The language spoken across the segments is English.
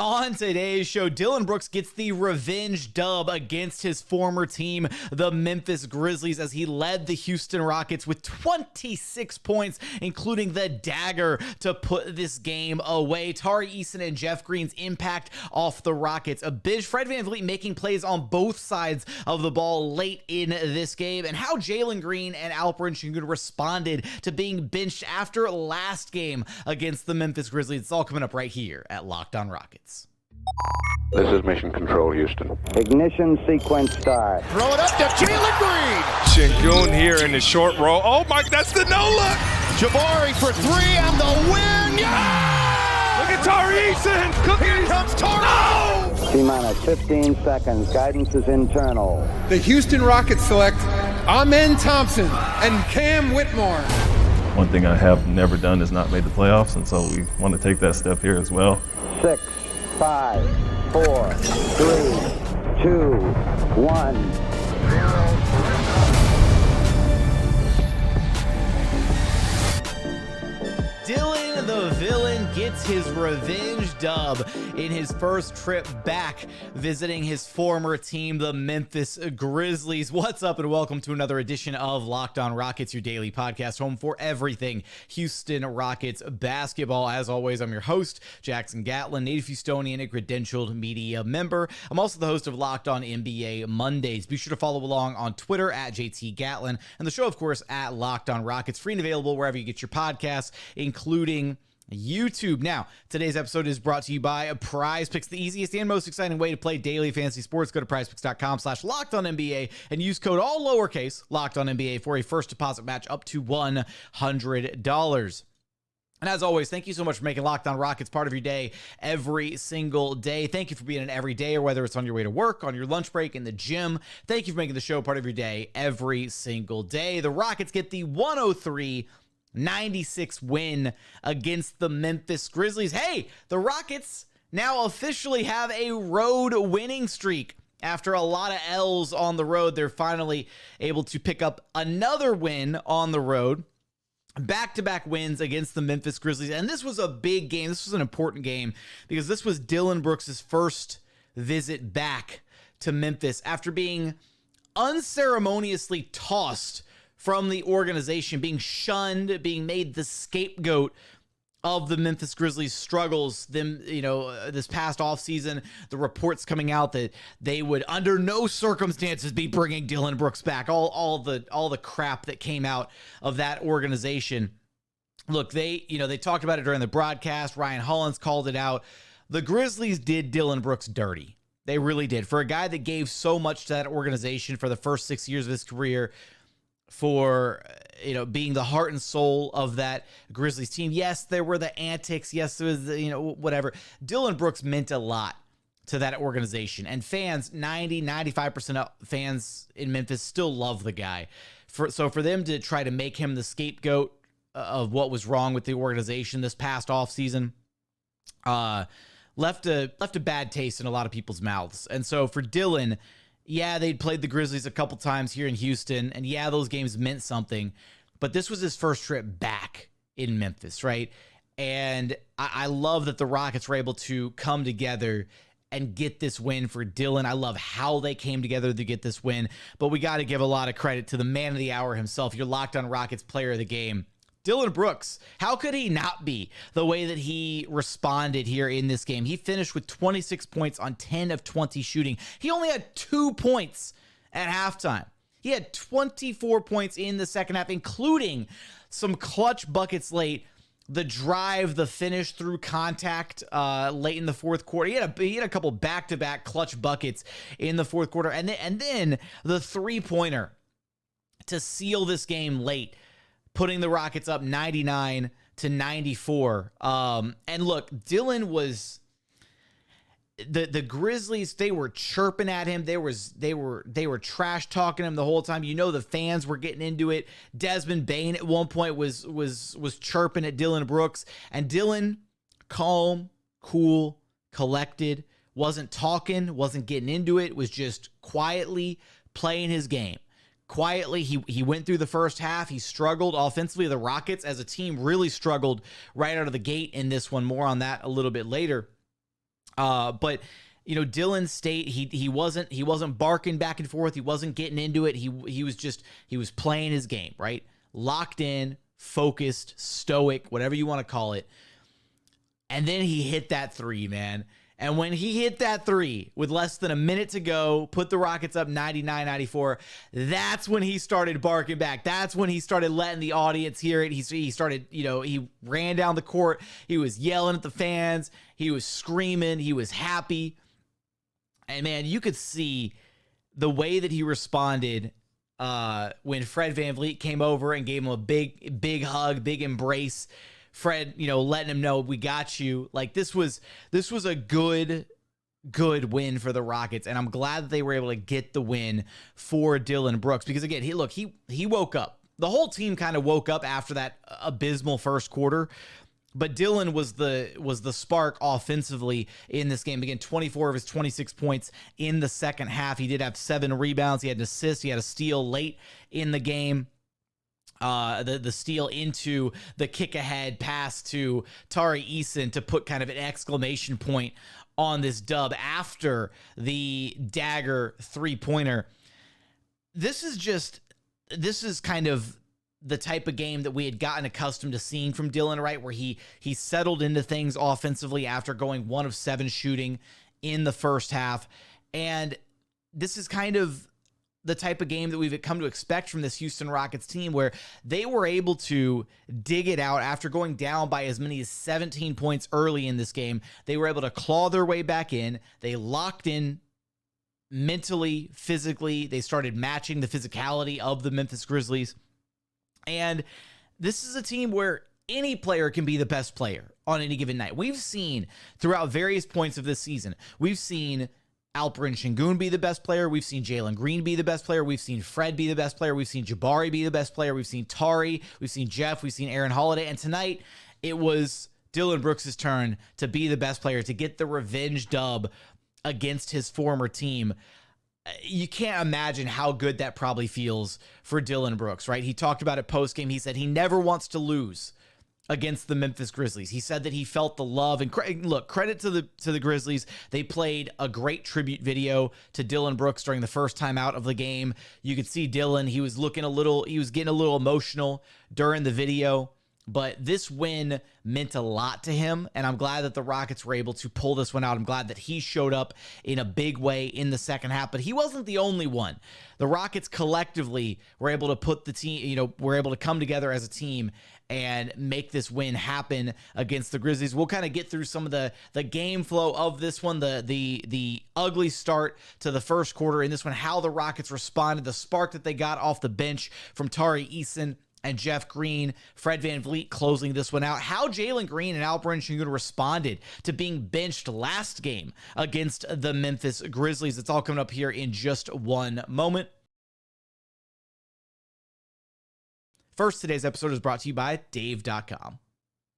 On today's show, Dillon Brooks gets the revenge dub against his former team, the Memphis Grizzlies, as he led the Houston Rockets with 26 points, including the dagger to put this game away. Tari, Eason, and Jeff Green's impact off the Rockets. A big Fred VanVleet making plays on both sides of the ball late in this game, and how Jalen Green and Alperen Sengun responded to being benched after last game against the Memphis Grizzlies. It's all coming up right here at Locked On Rockets. This is Mission Control, Houston. Ignition sequence start. Throw it up to Jalen Green. Sengun here in the short row. Oh my, that's the no look. Jabari for three and the win. Yeah! Look at Tari Eason. Here comes Tari. No! T-minus 15 seconds. Guidance is internal. The Houston Rockets select Thompson and Cam Whitmore. One thing I have never done is not made the playoffs, and so we want to take that step here as well. 6, 5, 4, 3, 2, 1. Dillon the Villain gets his revenge dub in his first trip back, visiting his former team, the Memphis Grizzlies. What's up, and welcome to another edition of Locked On Rockets, your daily podcast, home for everything Houston Rockets basketball. As always, I'm your host, Jackson Gatlin, native Houstonian and credentialed media member. I'm also the host of Locked On NBA Mondays. Be sure to follow along on Twitter at JT Gatlin, and the show, of course, at Locked On Rockets, free and available wherever you get your podcasts, including YouTube. Now, today's episode is brought to you by Prize Picks, the easiest and most exciting way to play daily fantasy sports. Go to prizepicks.com/LockedOnNBA and use code all lowercase LockedOnNBA for a first deposit match up to $100. And as always, thank you so much for making Locked On Rockets part of your day every single day. Thank you for being an everydayer, whether it's on your way to work, on your lunch break, in the gym. Thank you for making the show part of your day every single day. The Rockets get the 103-96 win against the Memphis Grizzlies. Hey, the Rockets now officially have a road winning streak. After a lot of L's on the road, they're finally able to pick up another win on the road. Back-to-back wins against the Memphis Grizzlies. And this was a big game. This was an important game because this was Dillon Brooks' first visit back to Memphis after being unceremoniously tossed from the organization, being shunned, being made the scapegoat of the Memphis Grizzlies struggles. This past offseason, the reports coming out that they would under no circumstances be bringing Dillon Brooks back. All the crap that came out of that organization. Look, they talked about it during the broadcast. Ryan Hollins called it out. The Grizzlies did Dillon Brooks dirty. They really did. For a guy that gave so much to that organization for the first 6 years of his career, for being the heart and soul of that Grizzlies team. Yes, there were the antics. Yes, there was whatever. Dillon Brooks meant a lot to that organization, and fans, 95% of fans in Memphis still love the guy. So for them to try to make him the scapegoat of what was wrong with the organization this past offseason, left a bad taste in a lot of people's mouths. And so for Dillon, yeah, they'd played the Grizzlies a couple times here in Houston, and yeah, those games meant something, but this was his first trip back in Memphis, right? And I love that the Rockets were able to come together and get this win for Dillon. I love how they came together to get this win, but we got to give a lot of credit to the man of the hour himself, your Locked On Rockets player of the game, Dillon Brooks. How could he not be the way that he responded here in this game? He finished with 26 points on 10 of 20 shooting. He only had 2 points at halftime. He had 24 points in the second half, including some clutch buckets late. The drive, the finish through contact late in the fourth quarter. He had a couple back-to-back clutch buckets in the fourth quarter. And then the three-pointer to seal this game late, putting the Rockets up 99-94. And look, Dillon was the Grizzlies. They were chirping at him. They were trash talking him the whole time. The fans were getting into it. Desmond, Bane at one point was chirping at Dillon Brooks, and Dillon, calm, cool, collected, wasn't talking, wasn't getting into it, was just quietly playing his game. Quietly, he went through the first half. He struggled offensively. The Rockets as a team really struggled right out of the gate in this one. More on that a little bit later. But Dillon State, he wasn't barking back and forth. He wasn't getting into it. He was playing his game, right? Locked in, focused, stoic, whatever you want to call it. And then he hit that three, man. And when he hit that three with less than a minute to go, put the Rockets up 99-94, that's when he started barking back. That's when he started letting the audience hear it. He started, he ran down the court. He was yelling at the fans. He was screaming. He was happy. And, man, you could see the way that he responded when Fred VanVleet came over and gave him a big hug, big embrace. Fred, letting him know, we got you. Like, this was a good win for the Rockets, and I'm glad that they were able to get the win for Dillon Brooks, because again, he woke up. The whole team kind of woke up after that abysmal first quarter, but Dillon was the spark offensively in this game. Again, 24 of his 26 points in the second half. He did have 7 rebounds. He had an assist. He had a steal late in the game. The steal into the kick ahead pass to Tari Eason to put kind of an exclamation point on this dub after the dagger 3-pointer. This is kind of the type of game that we had gotten accustomed to seeing from Dillon, right? Where he settled into things offensively after going 1 of 7 shooting in the first half. And this is kind of the type of game that we've come to expect from this Houston Rockets team, where they were able to dig it out after going down by as many as 17 points early in this game. They were able to claw their way back in. They locked in mentally, physically. They started matching the physicality of the Memphis Grizzlies. And this is a team where any player can be the best player on any given night. We've seen throughout various points of this season, we've seen Alperen Sengun be the best player. We've seen Jalen Green be the best player. We've seen Fred be the best player. We've seen Jabari be the best player. We've seen Tari. We've seen Jeff. We've seen Aaron Holiday. And tonight, it was Dillon Brooks' turn to be the best player, to get the revenge dub against his former team. You can't imagine how good that probably feels for Dillon Brooks, right? He talked about it post-game. He said he never wants to lose against the Memphis Grizzlies. He said that he felt the love, and look, credit to the Grizzlies. They played a great tribute video to Dillon Brooks during the first time out of the game. You could see Dillon, he was getting a little emotional during the video. But this win meant a lot to him, and I'm glad that the Rockets were able to pull this one out. I'm glad that he showed up in a big way in the second half, but he wasn't the only one. The Rockets collectively were able to put the team, were able to come together as a team and make this win happen against the Grizzlies. We'll kind of get through some of the game flow of this one, the ugly start to the first quarter in this one, how the Rockets responded, the spark that they got off the bench from Tari Eason and Jeff Green, Fred VanVleet closing this one out, how Jalen Green and Alperen Sengun responded to being benched last game against the Memphis Grizzlies. It's all coming up here in just one moment. First, today's episode is brought to you by Dave.com.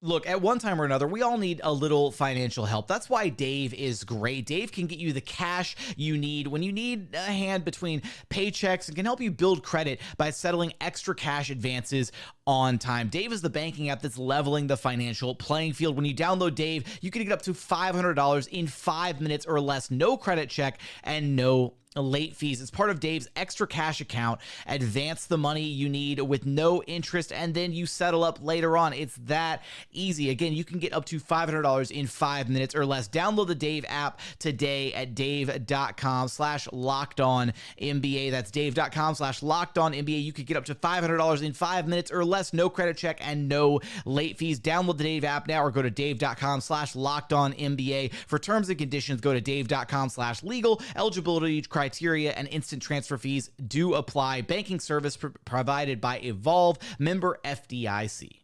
Look, at one time or another, we all need a little financial help. That's why Dave is great. Dave can get you the cash you need when you need a hand between paychecks, and can help you build credit by settling extra cash advances on time. Dave is the banking app that's leveling the financial playing field. When you download Dave, you can get up to $500 in 5 minutes or less, no credit check and no late fees. It's part of Dave's extra cash account. Advance the money you need with no interest, and then you settle up later on. It's that easy. Again, you can get up to $500 in 5 minutes or less. Download the Dave app today at dave.com/lockedonnba. That's dave.com/lockedonnba. You could get up to $500 in 5 minutes or less, no credit check and no late fees. Download the Dave app now or go to dave.com/lockedonnba. For terms and conditions, go to dave.com/legal. Eligibility criteria and instant transfer fees do apply. Banking service provided by Evolve, member FDIC.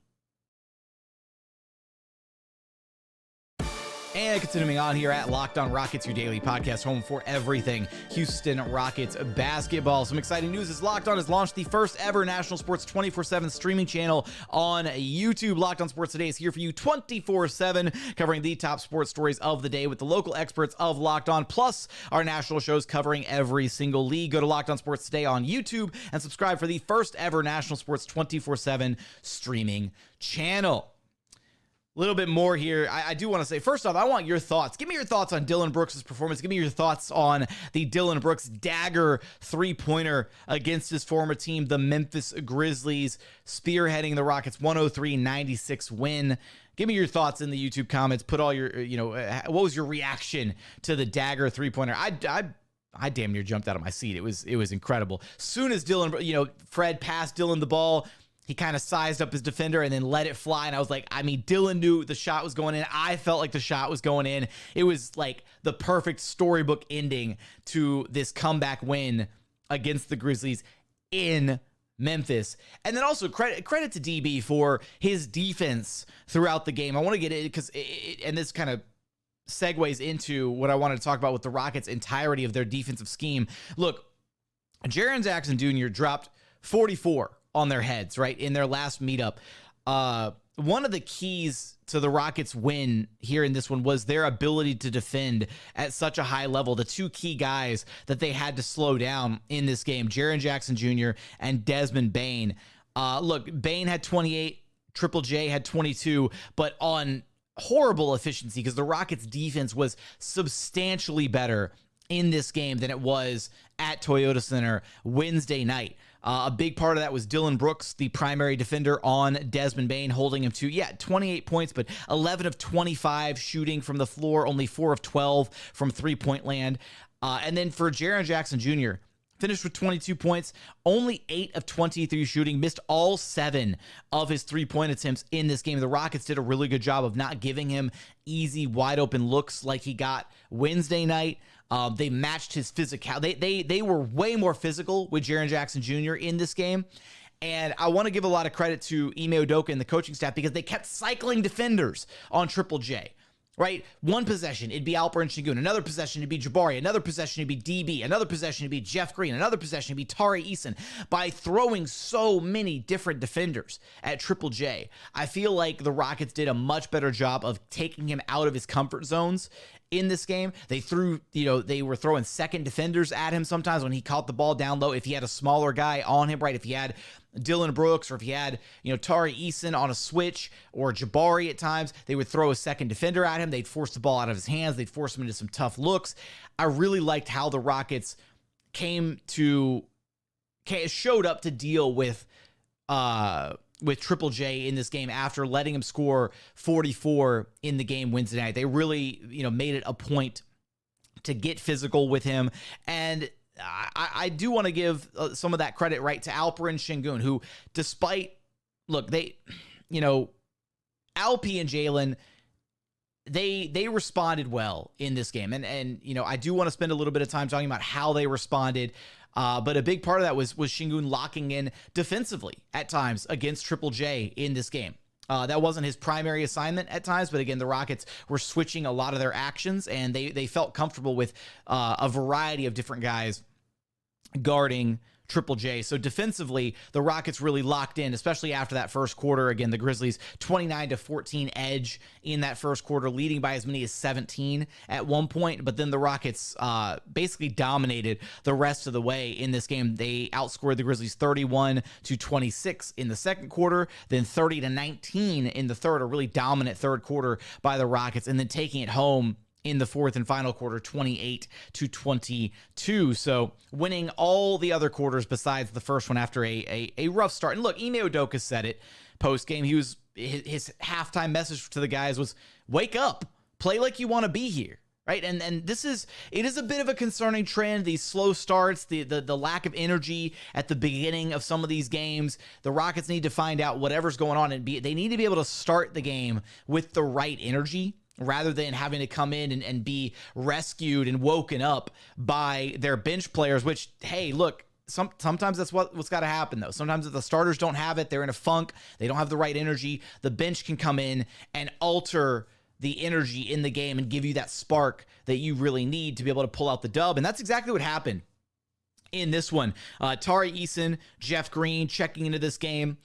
And continuing on here at Locked On Rockets, your daily podcast home for everything Houston Rockets basketball. Some exciting news is Locked On has launched the first ever national sports 24/7 streaming channel on YouTube. Locked On Sports Today is here for you 24/7, covering the top sports stories of the day with the local experts of Locked On, plus our national shows covering every single league. Go to Locked On Sports Today on YouTube and subscribe for the first ever national sports 24/7 streaming channel. A little bit more here. I do want to say, first off, I want your thoughts. Give me your thoughts on Dillon Brooks' performance. Give me your thoughts on the Dillon Brooks dagger three-pointer against his former team, the Memphis Grizzlies, spearheading the Rockets' 103-96 win. Give me your thoughts in the YouTube comments. Put all your, what was your reaction to the dagger three-pointer? I damn near jumped out of my seat. It was incredible. Soon as Fred passed Dillon the ball, he kind of sized up his defender and then let it fly. And I was like, Dillon knew the shot was going in. I felt like the shot was going in. It was like the perfect storybook ending to this comeback win against the Grizzlies in Memphis. And then also credit to DB for his defense throughout the game. I want to get it because, and this kind of segues into what I wanted to talk about with the Rockets' entirety of their defensive scheme. Look, Jaren Jackson Jr. dropped 44 on their heads, right, in their last meetup. One of the keys to the Rockets' win here in this one was their ability to defend at such a high level. The two key guys that they had to slow down in this game, Jaren Jackson Jr. and Desmond Bane. Look, Bane had 28, Triple J had 22, but on horrible efficiency because the Rockets' defense was substantially better in this game than it was at Toyota Center Wednesday night. A big part of that was Dillon Brooks, the primary defender on Desmond Bane, holding him to, 28 points, but 11 of 25 shooting from the floor, only 4 of 12 from three-point land. And then for Jaren Jackson Jr., finished with 22 points, only 8 of 23 shooting, missed all 7 of his three-point attempts in this game. The Rockets did a really good job of not giving him easy, wide-open looks like he got Wednesday night. They matched his physicality. They were way more physical with Jaren Jackson Jr. in this game. And I want to give a lot of credit to Ime Udoka and the coaching staff because they kept cycling defenders on Triple J. Right? One possession, it'd be Alperen Sengun. Another possession, it'd be Jabari. Another possession, it'd be DB. Another possession, it'd be Jeff Green. Another possession, it'd be Tari Eason. By throwing so many different defenders at Triple J, I feel like the Rockets did a much better job of taking him out of his comfort zones in this game. They were throwing second defenders at him sometimes when he caught the ball down low. If he had a smaller guy on him, right? If he had Dillon Brooks or if he had, Tari Eason on a switch or Jabari at times, they would throw a second defender at him. They'd force the ball out of his hands. They'd force him into some tough looks. I really liked how the Rockets showed up to deal with Triple J in this game after letting him score 44 in the game Wednesday night. They really, made it a point to get physical with him. And I do want to give some of that credit, right, to Alperen Sengun, who despite, Alpy and Jalen, they responded well in this game. And I do want to spend a little bit of time talking about how they responded. But a big part of that was Sengun locking in defensively at times against Triple J in this game. That wasn't his primary assignment at times, but again, the Rockets were switching a lot of their actions, and they felt comfortable with a variety of different guys guarding Triple J. So defensively, the Rockets really locked in, especially after that first quarter. Again, the Grizzlies 29-14 edge in that first quarter, leading by as many as 17 at one point. But then the Rockets basically dominated the rest of the way in this game. They outscored the Grizzlies 31-26 in the second quarter, then 30-19 in the third, a really dominant third quarter by the Rockets, and then taking it home in the fourth and final quarter, 28-22. So winning all the other quarters besides the first one after a rough start. And look, Ime Udoka said it post-game. His halftime message to the guys was, wake up, play like you want to be here. Right. And it is a bit of a concerning trend. These slow starts, the lack of energy at the beginning of some of these games. The Rockets need to find out whatever's going on and they need to be able to start the game with the right energy, rather than having to come in and be rescued and woken up by their bench players, which, hey, look, sometimes that's what's got to happen, though. Sometimes if the starters don't have it, they're in a funk, they don't have the right energy, the bench can come in and alter the energy in the game and give you that spark that you really need to be able to pull out the dub. And that's exactly what happened in this one. Tari Eason, Jeff Green checking into this game.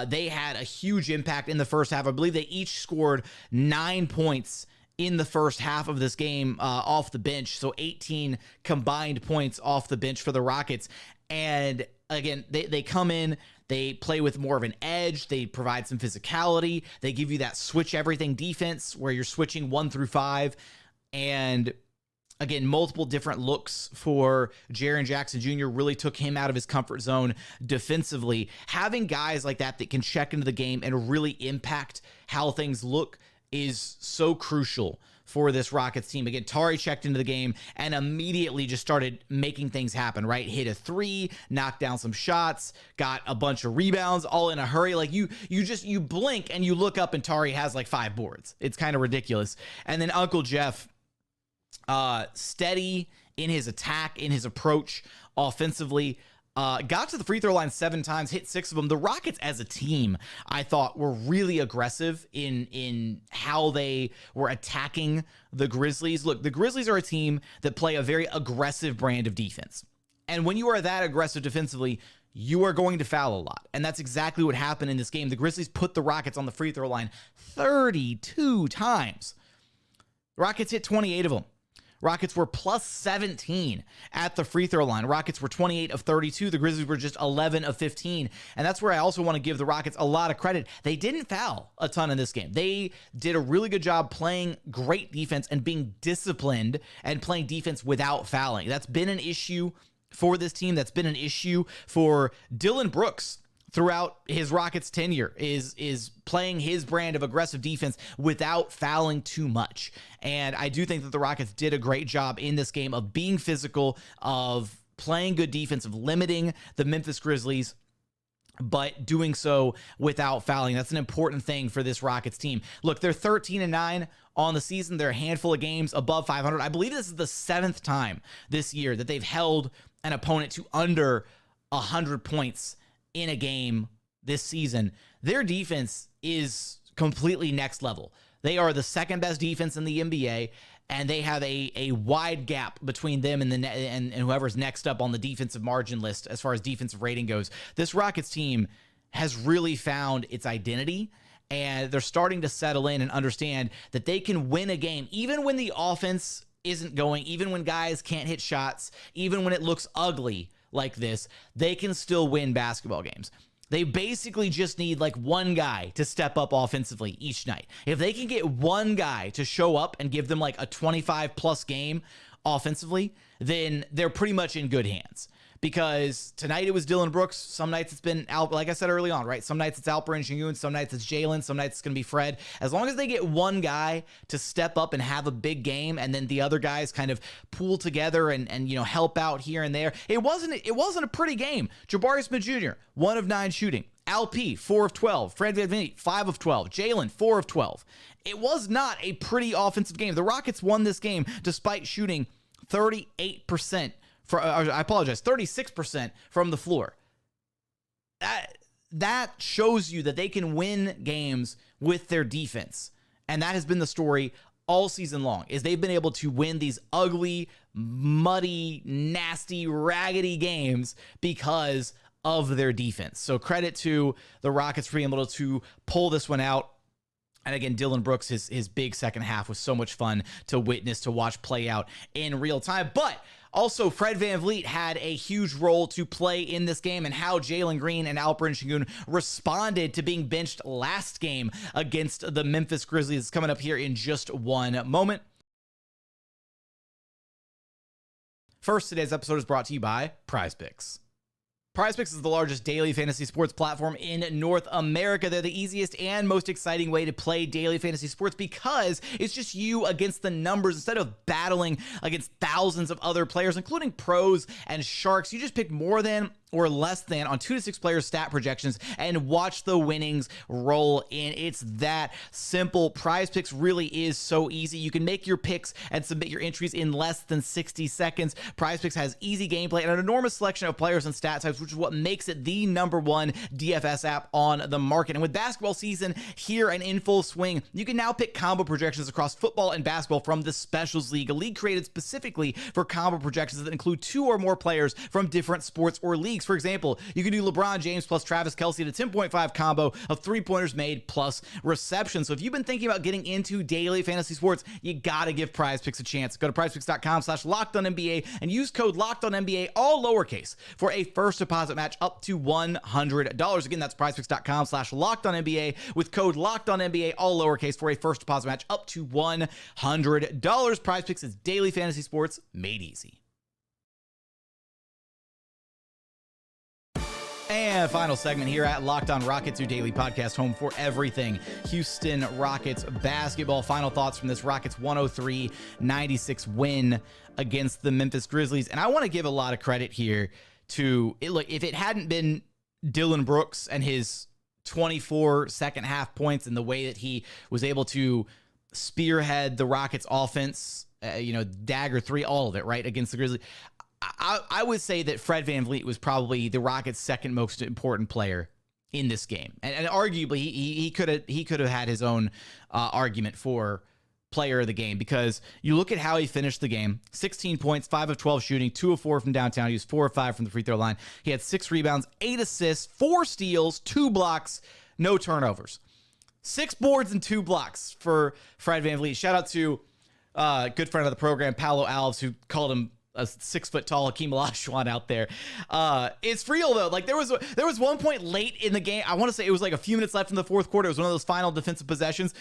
They had a huge impact in the first half. I believe they each scored 9 points in the first half of this game off the bench. So 18 combined points off the bench for the Rockets. And again, they come in, They play with more of an edge. They provide some physicality. They give you that switch everything defense where you're switching 1 through 5. And again, multiple different looks for Jaren Jackson Jr. really took him out of his comfort zone defensively. Having guys like that can check into the game and really impact how things look is so crucial for this Rockets team. Again, Tari checked into the game and immediately just started making things happen, right? Hit a 3, knocked down some shots, got a bunch of rebounds all in a hurry. Like you blink and you look up and Tari has like 5 boards. It's kind of ridiculous. And then Uncle Jeff, steady in his attack, in his approach offensively, got to the free throw line 7 times, hit 6 of them. The Rockets as a team, I thought, were really aggressive in how they were attacking the Grizzlies. Look, the Grizzlies are a team that play a very aggressive brand of defense. And when you are that aggressive defensively, you are going to foul a lot. And that's exactly what happened in this game. The Grizzlies put the Rockets on the free throw line 32 times. The Rockets hit 28 of them. Rockets were plus 17 at the free throw line. Rockets were 28 of 32. The Grizzlies were just 11 of 15. And that's where I also want to give the Rockets a lot of credit. They didn't foul a ton in this game. They did a really good job playing great defense and being disciplined and playing defense without fouling. That's been an issue for this team. That's been an issue for Dillon Brooks throughout his Rockets tenure, is playing his brand of aggressive defense without fouling too much. And I do think that the Rockets did a great job in this game of being physical, of playing good defense, of limiting the Memphis Grizzlies, but doing so without fouling. That's an important thing for this Rockets team. Look, they're 13-9 on the season. They're a handful of games above 500. I believe this is the 7th time this year that they've held an opponent to under 100 points in a game this season. Their defense is completely next level. They are the second best defense in the NBA, and they have a wide gap between them and whoever's next up on the defensive margin list as far as defensive rating goes. This Rockets team has really found its identity, and they're starting to settle in and understand that they can win a game even when the offense isn't going, even when guys can't hit shots, even when it looks ugly like this. They can still win basketball games. They basically just need like one guy to step up offensively each night. If they can get one guy to show up and give them like a 25-plus game offensively, then they're pretty much in good hands. Because tonight it was Dillon Brooks. Some nights it's been, like I said early on, right? Some nights it's Alperen, Sengun. Some nights it's Jalen. Some nights it's going to be Fred. As long as they get one guy to step up and have a big game, and then the other guys kind of pool together and help out here and there. It wasn't a pretty game. Jabari Smith Jr., 1 of 9 shooting. Alp, 4 of 12. Fred VanVleet, 5 of 12. Jalen, 4 of 12. It was not a pretty offensive game. The Rockets won this game despite shooting 38%. 36% from the floor. That shows you that they can win games with their defense. And that has been the story all season long, is they've been able to win these ugly, muddy, nasty, raggedy games because of their defense. So credit to the Rockets for being able to pull this one out. And again, Dillon Brooks, his big second half was so much fun to witness, to watch play out in real time. But also, Fred VanVleet had a huge role to play in this game, and how Jalen Green and Alperen Sengun responded to being benched last game against the Memphis Grizzlies. Coming up here in just one moment. First, today's episode is brought to you by PrizePicks. PrizePicks is the largest daily fantasy sports platform in North America. They're the easiest and most exciting way to play daily fantasy sports because it's just you against the numbers. Instead of battling against thousands of other players, including pros and sharks, you just pick more than or less than on 2 to 6 players' stat projections and watch the winnings roll in. It's that simple. PrizePicks really is so easy. You can make your picks and submit your entries in less than 60 seconds. PrizePicks has easy gameplay and an enormous selection of players and stat types, which is what makes it the #1 DFS app on the market. And with basketball season here and in full swing, you can now pick combo projections across football and basketball from the Specials League, a league created specifically for combo projections that include 2 or more players from different sports or leagues. leagues, for example, you can do LeBron James plus Travis Kelce at a 10.5 combo of three-pointers made plus reception. So if you've been thinking about getting into daily fantasy sports, you got to give PrizePicks a chance. Go to prizepicks.com/LockedOnNBA and use code LockedOnNBA, all lowercase, for a first deposit match up to $100. Again, that's prizepicks.com/LockedOnNBA with code LockedOnNBA, all lowercase, for a first deposit match up to $100. PrizePicks is daily fantasy sports made easy. And final segment here at Locked On Rockets, your daily podcast home for everything Houston Rockets basketball. Final thoughts from this Rockets 103-96 win against the Memphis Grizzlies. And I want to give a lot of credit here to it. Look, if it hadn't been Dillon Brooks and his 24 second half points and the way that he was able to spearhead the Rockets offense, dagger three, all of it, right, against the Grizzlies, I would say that Fred VanVleet was probably the Rockets' second most important player in this game, and arguably he could have had his own argument for player of the game, because you look at how he finished the game: 16 points, 5 of 12 shooting, 2 of 4 from downtown. He was 4 of 5 from the free throw line. He had 6 rebounds, 8 assists, 4 steals, 2 blocks, no turnovers, 6 boards and 2 blocks for Fred VanVleet. Shout out to a good friend of the program, Paolo Alves, who called him a 6-foot-tall Hakeem Olajuwon out there. It's real though. Like there was one point late in the game. I want to say it was like a few minutes left in the fourth quarter. It was one of those final defensive possessions,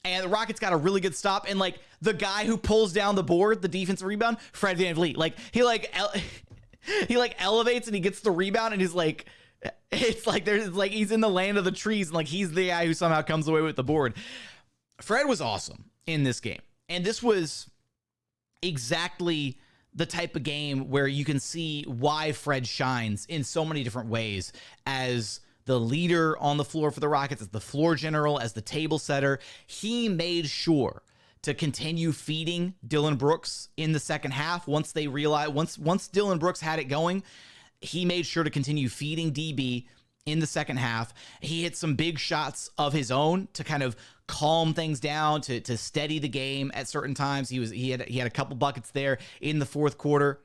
and the Rockets got a really good stop. And like the guy who pulls down the board, the defensive rebound, Fred VanVleet. Like he elevates and he gets the rebound, and he's like, it's like there's like he's in the land of the trees, and like he's the guy who somehow comes away with the board. Fred was awesome in this game, and this was exactly the type of game where you can see why Fred shines in so many different ways, as the leader on the floor for the Rockets, as the floor general, as the table setter. He made sure to continue feeding Dillon Brooks in the second half. Once they realized, once Dillon Brooks had it going, he made sure to continue feeding DB in the second half. He hit some big shots of his own to kind of calm things down, to steady the game at certain times. He had a couple buckets there in the fourth quarter.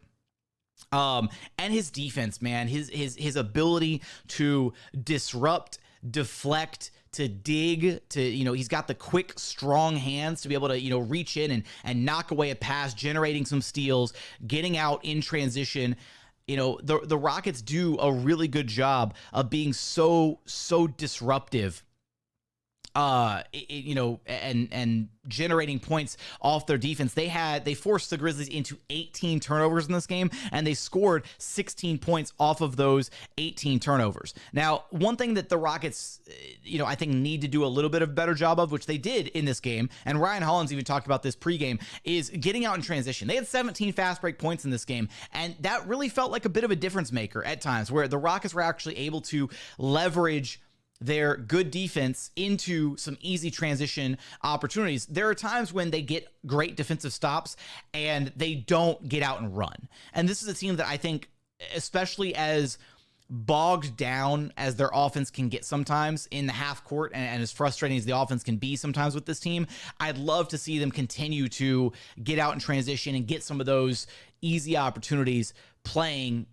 And his defense, man, his ability to disrupt, deflect, to dig, to, he's got the quick, strong hands to be able to, reach in and knock away a pass, generating some steals, getting out in transition. The Rockets do a really good job of being so disruptive, and generating points off their defense. They forced the Grizzlies into 18 turnovers in this game, and they scored 16 points off of those 18 turnovers. Now, one thing that the Rockets, I think need to do a little bit of a better job of, which they did in this game, and Ryan Hollins even talked about this pregame, is getting out in transition. They had 17 fast break points in this game, and that really felt like a bit of a difference maker at times, where the Rockets were actually able to leverage their good defense into some easy transition opportunities. There are times when they get great defensive stops and they don't get out and run. And this is a team that I think, especially as bogged down as their offense can get sometimes in the half court, and as frustrating as the offense can be sometimes with this team, I'd love to see them continue to get out in transition and get some of those easy opportunities playing,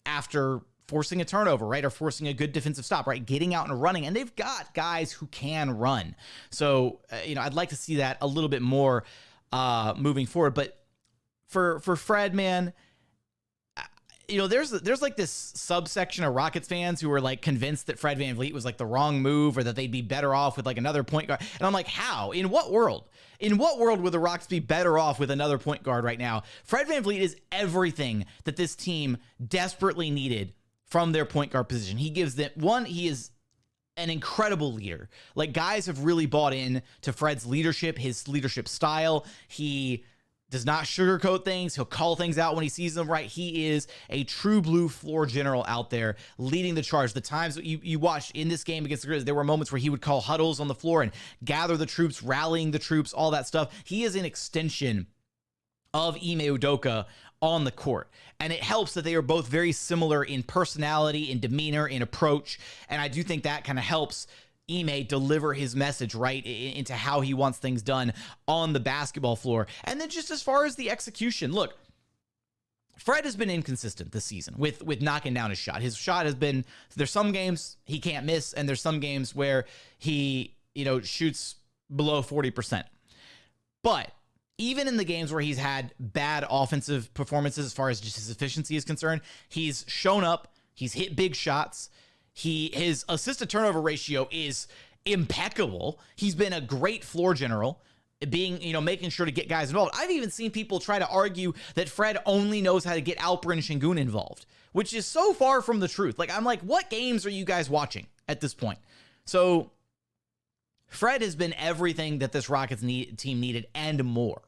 after forcing a turnover, right? Or forcing a good defensive stop, right? Getting out and running. And they've got guys who can run. So, I'd like to see that a little bit more moving forward. But for Fred, man, there's like this subsection of Rockets fans who are like convinced that Fred VanVleet was like the wrong move, or that they'd be better off with like another point guard. And I'm like, how? In what world? In what world would the Rockets be better off with another point guard right now? Fred VanVleet is everything that this team desperately needed from their point guard position. He gives them he is an incredible leader. Like, guys have really bought in to Fred's leadership, his leadership style. He does not sugarcoat things. He'll call things out when he sees them, right? He is a true blue floor general out there leading the charge. The times that you watched in this game against the Grizzlies, there were moments where he would call huddles on the floor and gather the troops, rallying the troops, all that stuff. He is an extension of Ime Udoka on the court. And it helps that they are both very similar in personality, in demeanor, in approach. And I do think that kind of helps Ime deliver his message right into how he wants things done on the basketball floor. And then just as far as the execution, look, Fred has been inconsistent this season with knocking down his shot. His shot has been, there's some games he can't miss, and there's some games where he, shoots below 40%. But even in the games where he's had bad offensive performances as far as just his efficiency is concerned, he's shown up, he's hit big shots. His assist to turnover ratio is impeccable. He's been a great floor general, making sure to get guys involved. I've even seen people try to argue that Fred only knows how to get Alperen and Sengun involved, which is so far from the truth. Like, I'm like, what games are you guys watching at this point? So Fred has been everything that this Rockets team needed and more.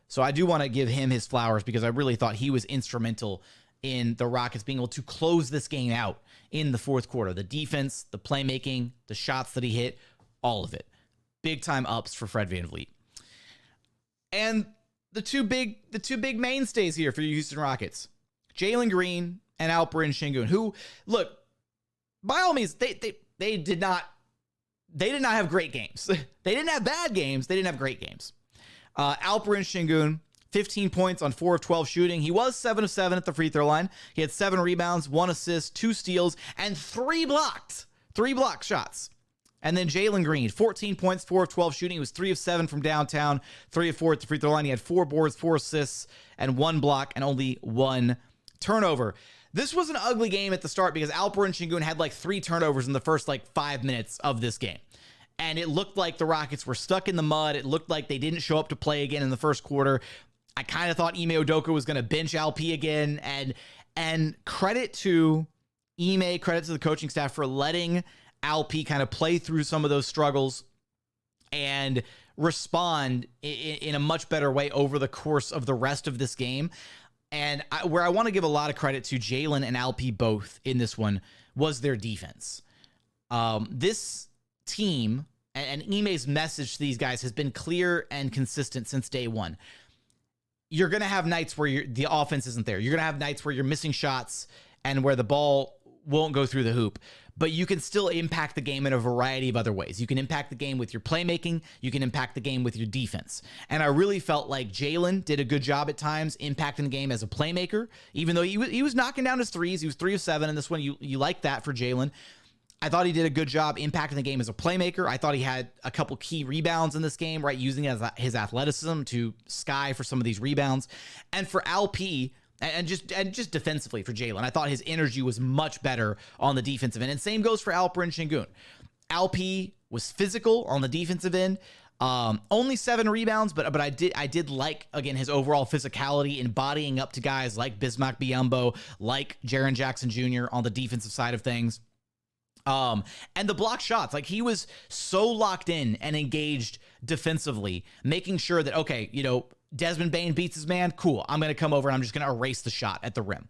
So I do want to give him his flowers because I really thought he was instrumental in the Rockets being able to close this game out in the fourth quarter. The defense, the playmaking, the shots that he hit, all of it. Big time ups for Fred VanVleet. And the two big mainstays here for the Houston Rockets, Jalen Green and Alperen Sengun, who, look, by all means, they did not have great games. They didn't have bad games. They didn't have great games. Alperen Sengun, 15 points on 4 of 12 shooting. He was 7 of 7 at the free throw line. He had 7 rebounds, 1 assist, 2 steals, and 3 blocked shots. And then Jalen Green, 14 points, 4 of 12 shooting. He was 3 of 7 from downtown, 3 of 4 at the free throw line. He had 4 boards, 4 assists, and 1 block, and only 1 turnover. This was an ugly game at the start because Alperen Sengun had like 3 turnovers in the first 5 minutes of this game. And it looked like the Rockets were stuck in the mud. It looked like they didn't show up to play again in the first quarter. I kind of thought Ime Udoka was going to bench LP again. And credit to Ime, credit to the coaching staff for letting LP kind of play through some of those struggles and respond in a much better way over the course of the rest of this game. And where I want to give a lot of credit to Jalen and LP both in this one was their defense. This team and Ime's message to these guys has been clear and consistent since day one. You're going to have nights where the offense isn't there. You're going to have nights where you're missing shots and where the ball won't go through the hoop, but you can still impact the game in a variety of other ways. You can impact the game with your playmaking. You can impact the game with your defense. And I really felt like Jalen did a good job at times impacting the game as a playmaker, even though he was knocking down his threes. He was 3 of 7 in this one. You like that for Jalen. I thought he did a good job impacting the game as a playmaker. I thought he had a couple key rebounds in this game, right? Using his athleticism to sky for some of these rebounds. And for LP, and just defensively for Jalen, I thought his energy was much better on the defensive end. And same goes for Alperen Sengun. LP was physical on the defensive end. Only 7 rebounds, but I did like, again, his overall physicality, embodying up to guys like Bismack Biyombo, like Jaren Jackson Jr. on the defensive side of things. And the block shots, like he was so locked in and engaged defensively, making sure that, okay, Desmond Bane beats his man. Cool. I'm going to come over and I'm just going to erase the shot at the rim.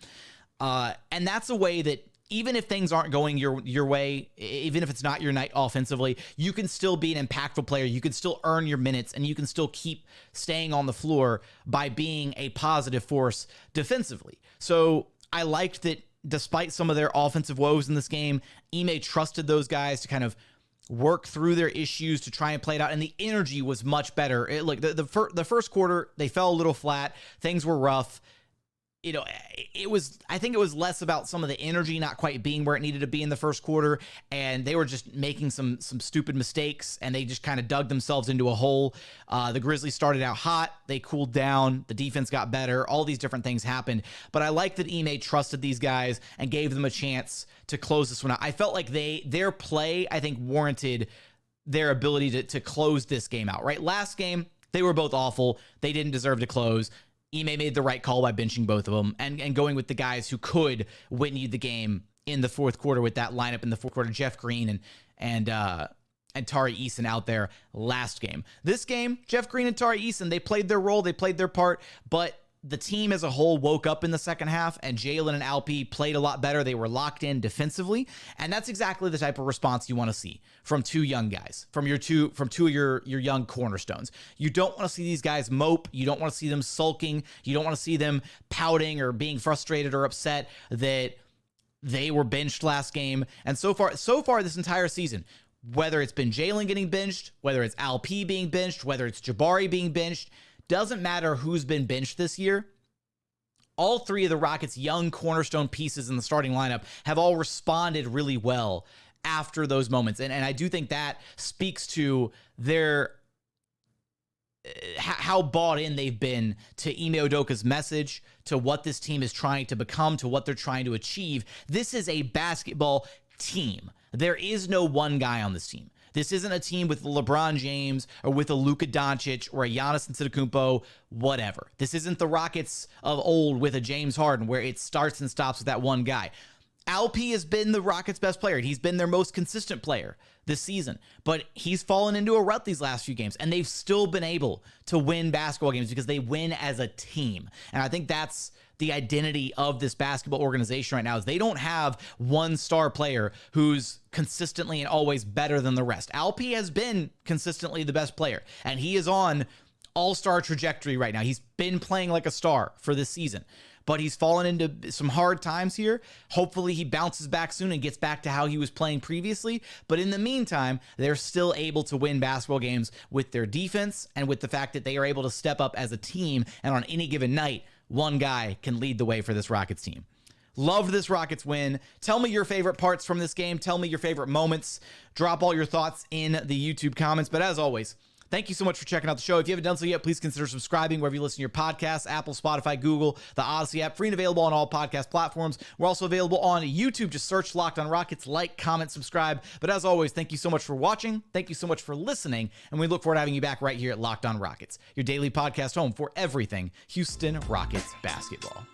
And that's a way that even if things aren't going your way, even if it's not your night offensively, you can still be an impactful player. You can still earn your minutes and you can still keep staying on the floor by being a positive force defensively. So I liked that despite some of their offensive woes in this game, Ime trusted those guys to kind of work through their issues to try and play it out, and the energy was much better. The first quarter, they fell a little flat. Things were rough. I think it was less about some of the energy not quite being where it needed to be in the first quarter, and they were just making some stupid mistakes, and they just kind of dug themselves into a hole. The Grizzlies started out hot. They cooled down. The defense got better. All these different things happened, but I like that Ime trusted these guys and gave them a chance to close this one out. I felt like their play, I think, warranted their ability to close this game out, right? Last game, they were both awful. They didn't deserve to close. Ime made the right call by benching both of them and going with the guys who could win you the game in the fourth quarter with that lineup in the fourth quarter. Jeff Green and Tari Eason out there last game. This game, Jeff Green and Tari Eason, they played their role, they played their part, but the team as a whole woke up in the second half, and Jalen and LP played a lot better. They were locked in defensively, and that's exactly the type of response you want to see from two young guys, from two of your young cornerstones. You don't want to see these guys mope. You don't want to see them sulking. You don't want to see them pouting or being frustrated or upset that they were benched last game. And so far this entire season, whether it's been Jalen getting benched, whether it's LP being benched, whether it's Jabari being benched, doesn't matter who's been benched this year. all three of the Rockets' young cornerstone pieces in the starting lineup have all responded really well after those moments. And I do think that speaks to their how bought in they've been to Ime Udoka's message, to what this team is trying to become, to what they're trying to achieve. This is a basketball team. There is no one guy on this team. This isn't a team with LeBron James or with a Luka Doncic or a Giannis Antetokounmpo, whatever. This isn't the Rockets of old with a James Harden where it starts and stops with that one guy. Alp has been the Rockets' best player. He's been their most consistent player this season, but he's fallen into a rut these last few games, and they've still been able to win basketball games because they win as a team. And I think that's the identity of this basketball organization right now, is they don't have one star player who's consistently and always better than the rest. Alp has been consistently the best player, and he is on all-star trajectory right now. He's been playing like a star for this season, but he's fallen into some hard times here. Hopefully he bounces back soon and gets back to how he was playing previously. But in the meantime, they're still able to win basketball games with their defense and with the fact that they are able to step up as a team, and on any given night, one guy can lead the way for this Rockets team. Loved this Rockets win. Tell me your favorite parts from this game. Tell me your favorite moments. Drop all your thoughts in the YouTube comments. But as always, thank you so much for checking out the show. If you haven't done so yet, please consider subscribing wherever you listen to your podcasts, Apple, Spotify, Google, the Odyssey app, free and available on all podcast platforms. We're also available on YouTube. Just search Locked On Rockets, like, comment, subscribe. But as always, thank you so much for watching. Thank you so much for listening. And we look forward to having you back right here at Locked On Rockets, your daily podcast home for everything Houston Rockets basketball.